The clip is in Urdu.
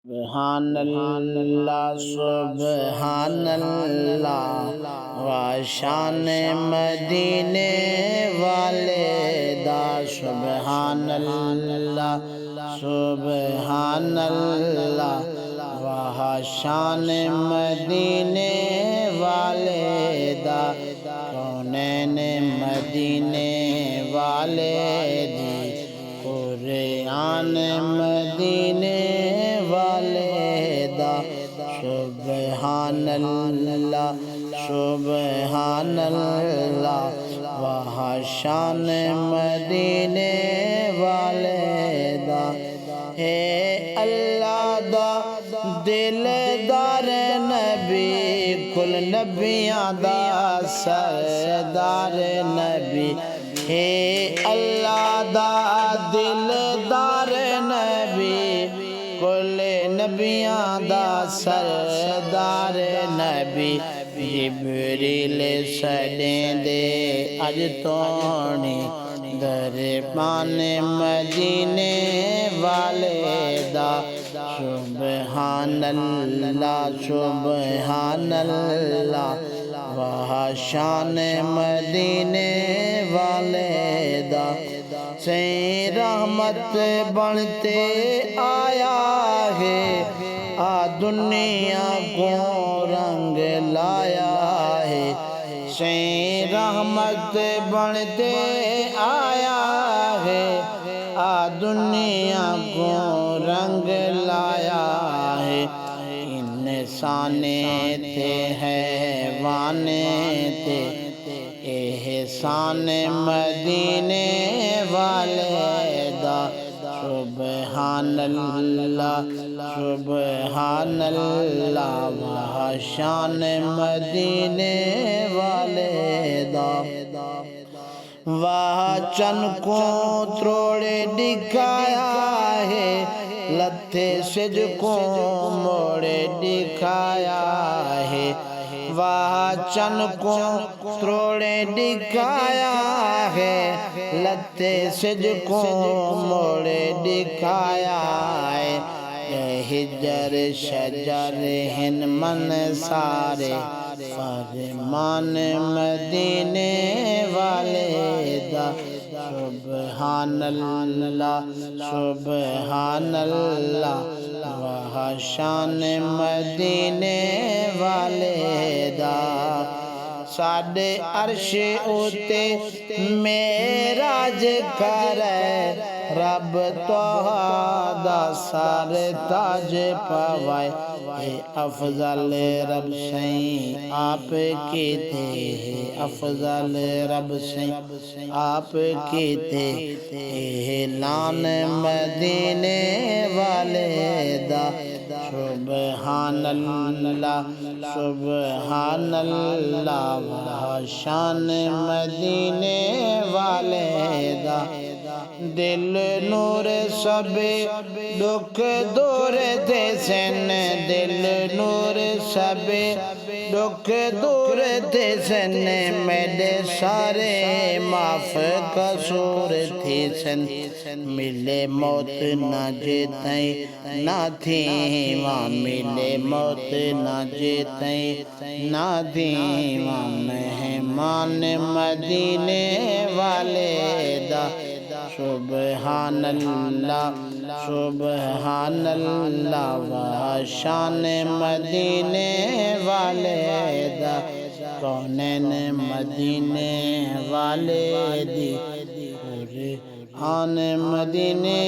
سبحان اللہ سبحان اللہ وشان مدینے والے دا سبحان اللہ سبحان اللہ وشان مدینے والے دا کونین مدینے والے دی قرآن مدینے والے دا سبحان اللہ سبحان اللہ وحشان مدینے والے دا اے اللہ دا دلدار نبی کل نبیاں دا سردار نبی اے اللہ دا دلدار نبی کل نبیاں دا سردار نبی جبریل سڑیں دے اج تونی دربان مدینے والے دا سبحان اللہ سبحان اللہ وحشان مدینے والے دا سے رحمت بنتے آیا ہے دنیا کو رنگ لایا ہے سے رحمت بنتے آیا ہے دنیا کو رنگ لایا ہے انسانے تھے حیوانے تھے احسان مدینے والے دا سبحان اللہ سبحان اللہ وحشان مدینے والے دا واہ چن کو تروڑے دکھایا ہے لتھے سج کو موڑے دکھایا ہے واہ چن کو تروڑے دکھایا ہے لتھے سج کو موڑے دکھایا ہے ہجر شجر ہن من سارے فرمان مدینے والے دا سبحان اللہ سبحان اللہ وحشان مدینے والے دا ساڈے عرش اُتے معراج کرے رب توہا دا سار تاج پوائے اے افضل رب سائیں آپ کی تھے افضل رب سائیں آپ کی تھے اعلان مدینے والے دا سبحان اللہ سبحان اللہ وحشان مدینے والے دا دل نور سب دکھ دور دے سن دل نور سب دکھ دور دے سن میرے سارے معاف قصور تھی سن ملے موت نہ جیتیں نہ تھی وہاں ملے موت نہ جیتیں نہ تھی وہاں مہمان مدینے والے دا سبحان اللہ سبحان اللہ وحشان مدینے والے دا کونین مدینے والے دی قرآن مدینے